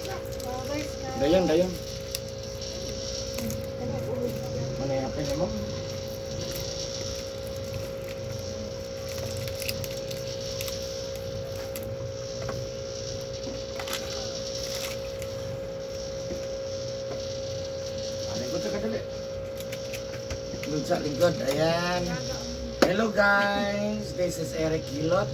Dayan, dayan. Mana yang apa mo? Lingkod sa kadali. Lingkod sa lingkod. Ayan. Hello guys, this is Eric Hilot,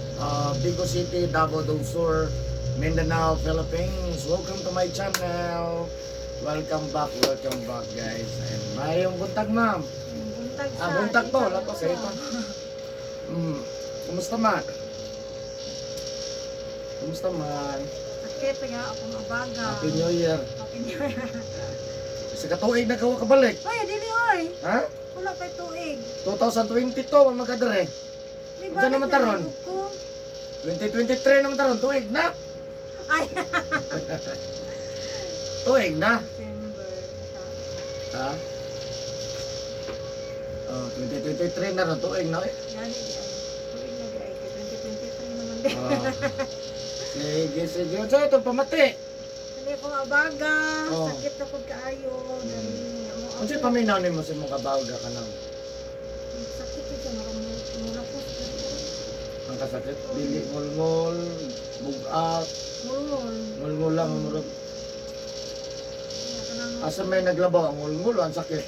Bigo City, Davao del Sur, Mindanao, Philippines. Welcome to my channel. Welcome back guys. And mayong buntag ma'am. Buntag to, lato sa ito. Kumusta man? Kumusta man? Sakit nga ako mabaga. Happy New Year. Happy New Year. Sa katuig na kawa kabalik. Oy, dili oy. Ha? Wala kay tuig. 2022 magadere. Di Unsa naman taron? ko? 2023 naman taron, tuig na. Ay. Tuig na. December. Ha? Oh, 2023 na ron, tuig na. Gani di ay. Tuig na di ay. 2023 naman din. Sige. Unsa ito pamati? Dili ko mabaga. Oh. Sakit na pud kaayo. Dali mo. Unsa paminaw nimo sa imong kabawga kanang Sakit ito mura po. ang kasakit? Dili ngulngol, bugat, Mulmul. ngulngol lang murag. Kanang Asa may naglabaw ang ngulngol o ang sakit?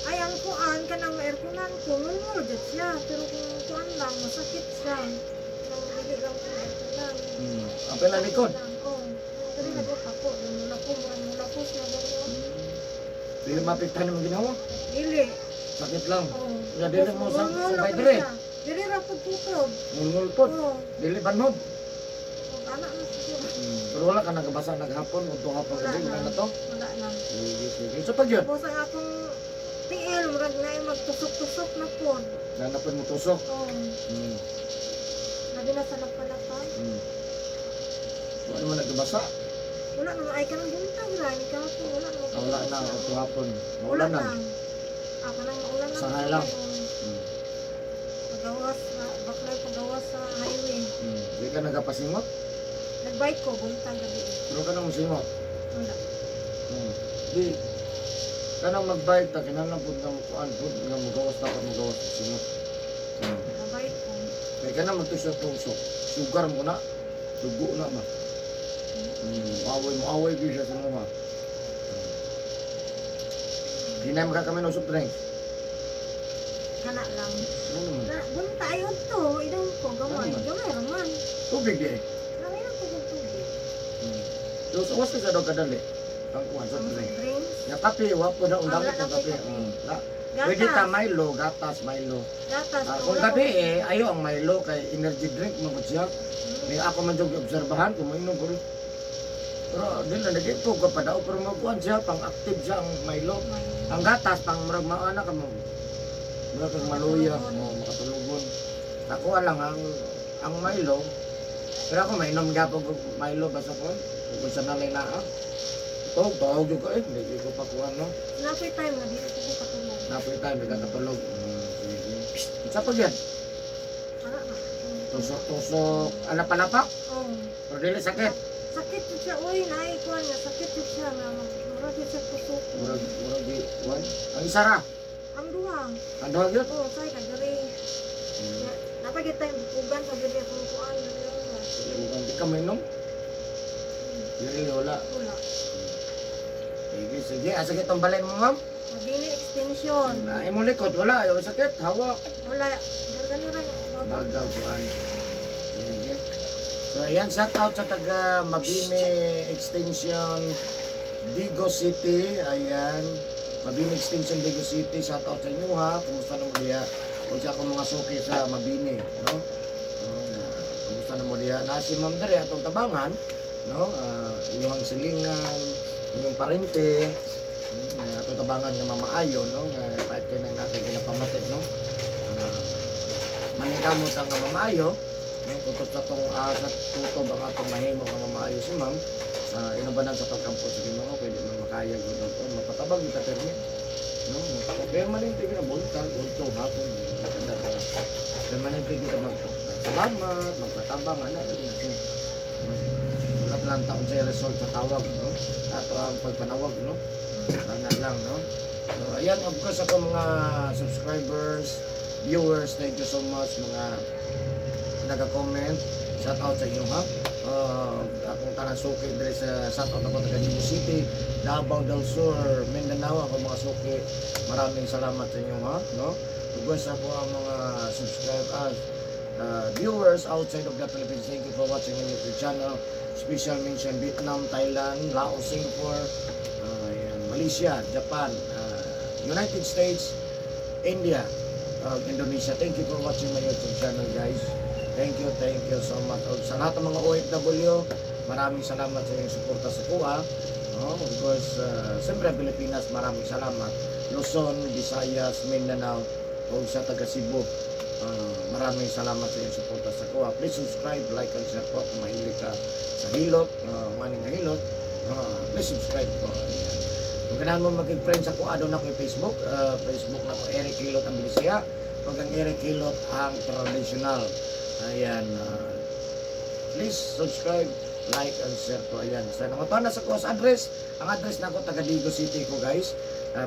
ay ang kuan kanang airconan ko mulmul jud siya pero kung kuan lang masakit siya. Nang dili lang ko airconan. Ang pila likod. Dali na ko ako, mula po siya gano'n. Dili mapiktan mo ginawa. Dili. Sakit lang. Oh. Ya dili mo sa sabay dire. Dili ra po tutob. Ngulngol pod. Oo. Dili banod. Anak na siguro. Pero wala ka nagabasa naghapon o hapon Wala gabi na. na to. Wala na. Sige. So pag yun, Tapos ang akong tiil, murag na yung magtusok-tusok na po. nanapin mo tusok. Oo. Hmm. Labi na sa lapalapan. Wala mo nagabasa. Wala na, ay ka nang buntag ra. Ikaw po, wala na. Wala na o hapon. Wala Wala na. Ako nang maulan na. Sanay lang. Pagawas, baklay pagawas sa highway. Di ka nagapasingot. Nagbike ko, buntag gabi. Pero ka nang masingot. Wala. Di. Ka nang mag-bike ta, kinahanglan po nga mukuan po. Nga magawas ta ka magawas sa singot. Nagbike ko. Kaya ka nang magtusok-tusok. Sugar mo na. Dugo na ba? Maaway ko siya sa mga. Di na makakami ng soft drink. Kana lang. Ano naman? Bunta ayun to. Idang ko, gamay. Ano man? Gamay raman. Tubig di eh. Langay lang ko ng tubig. So, was ka sa daw kadali? Ang kuwan, soft Ang drink. drinks. Yung kape, wapo na undang Wala ito na kape. po kape. Pwede ta Gatas. Milo, gatas, Milo. Gatas. Kung gabi ayo ang Milo kay energy drink mo siya. May ako man jog obserbahan kung mainom ko. Pero dili na dito ko pa daw pero magkuan siya pang active siya ang Milo. Ang gatas pang murag maana ka mo. Murag kang maluya o makatulugon. Ako lang ang Milo. Pero ako mainom gyapon ko Milo basta ko kung sa nalay na. Tawag ko hindi ko pa kuan no. Napay time na dito ko patulog. Napoy tayo nagkatulog. Sa pag yan? Wala na. Tusok-tusok, alap-alapak, Oh. pero dili sakit. Sakit yun siya. Uy, naikuan niya. Sakit yun siya. Murag yun siya kusok. Murag di, wan. Ang isa ra, Ang duwa. ang dahag yun. Oo, say ka diri. Napagit tayo bukugan pag diri akong kuan diri na. Bukan di ka mainom, dili wala. Wala. Sige, sakit ang balay mo ma'am. Mabili extension. Ay mo likod, wala, ayaw sakit, hawak. Wala. Gargano rin. Bagaw kuan. Sige. So ayan, shout out sa taga Mabini Extension Digo City. Ayan, Mabini Extension Digo City. Shout out sa inyo ha. Kumusta na mo diya? Kung siya akong mga suki sa Mabini, no? Kumusta na mo diya? Nasi ma'am dere atong tabangan, no? Iyong silingan, iyong parente, atong tabangan nga mamaayo, no? Nga kahit kaya natin kinapamati, no? Manigamot ang mamaayo. Tutok sa itong sa tutob ang atong mahimo ang mamaayo si ma'am. Inabanan sa pagkampo sa Ginoo, pwede man makaya gud ito. Mapatabang kita permit. No, permanente kita buntag, unto hapon. Permanente kita mag salamat, magpatabang ana din. Wala lang taon sa result sa tawag, no? Ato ang pagpanawag, no? Tangan lang, no? So, ayan, of course, ako mga subscribers, viewers, thank you so much, mga nag-comment. Shout out sa inyo, ha? Akong tanang suki dito sa shout out ako taga Cebu City, Davao del Sur, Mindanao, ako mga suki. Maraming salamat sa inyo, ha? No? Tugos ako ang mga subscribers, viewers outside of the Philippines. Thank you for watching my YouTube channel. Special mention Vietnam, Thailand, Laos, Singapore, Malaysia, Japan, United States, India, Indonesia. Thank you for watching my YouTube channel, guys. Thank you so much. Sa lahat ng mga OFW, maraming salamat sa inyong suporta sa kuha. Of course, siyempre Pilipinas, maraming salamat. Luzon, Visayas, Mindanao, o sa taga Cebu, maraming salamat sa inyong suporta sa kuha. Please subscribe, like, and share po kung mahilig ka sa hilot, maning hilot. Please subscribe po. Ayan. Kung kailangan mo mag-friend sa kuha, doon ako yung Facebook. Facebook na po, Eric Hilot ang Bilisaya. Pag ang Eric Hilot ang traditional. Ayan, please subscribe, like, and share po. Ayan, sa nangutuhan na sa course address, ang address na ako taga Digo City ko, guys.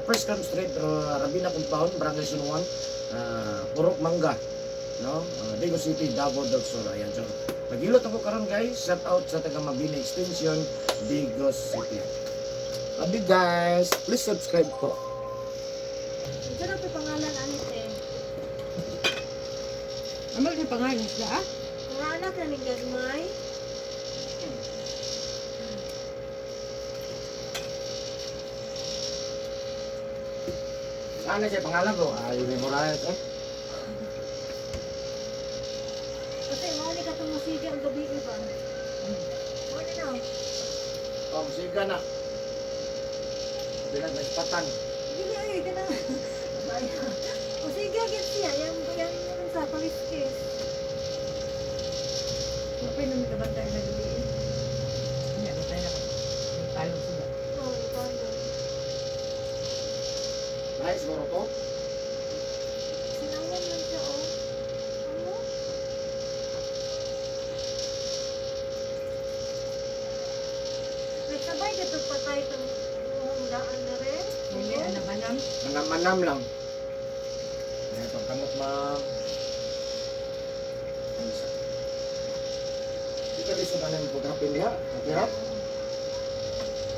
First Camp Street, Rabina Compound, Barangay Sunuan, Purok Mangga, no? Digo City, Davao del Sur. Ayan, so naghilot ako karon, guys. Shout out sa taga Mabini Extension, Digo City. Love you, guys. Please subscribe po. Ito na po pangalan, Anite. Amal yung pangalan sila, ah? Mga anak na ni Gagmay. Saan na siya pangalan ko? Ay, memorize, eh. Kasi mga ni katumusigi ang gabi iba. Ano na? Musiga na. Pinag-nagpatan. Hindi ay, ka na. O sige, agad siya. Yan naman sa paliskis. Kapag nung kabantay na gabi, hindi, bantay na may palo sila. Oo, ipalo. Nice, siguro to. Sinawan lang siya, oh. Ano? Nagsabay dito patay itong daan na rin. Hindi, anabanam. Manam lang. Ito, kamot ma'am. Ano isa? Di ka bisa ka nang pag-hapin niya? Nakirap?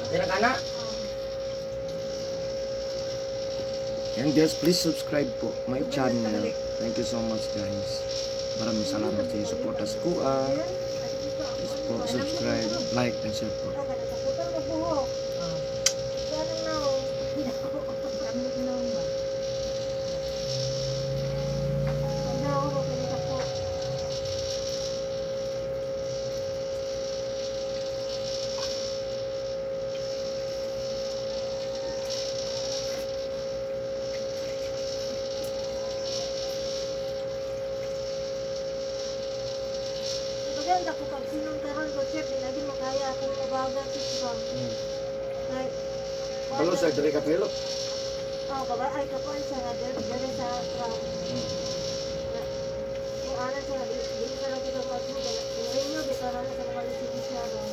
Nakirap ka na? And guys, please subscribe po my channel. Thank you so much, guys. Maraming salamat sa inyong support sa kuha. Please po, subscribe, like, and share po. Nakaputan mo buhok. Ah, Ganang na, oh. kamot na ba? Ang daw ako, pinita po. Maganda ko pag sinungkaran ko, chef, lagi makaya akong mabaga, chef ba? Like, Balo sa diri ka pilot. oh, ay kapan siya nga dere sa truck. Kung ano siya, di sa lagi ng magsugal. Kung rin nyo, di para na sa mga lisensya ron.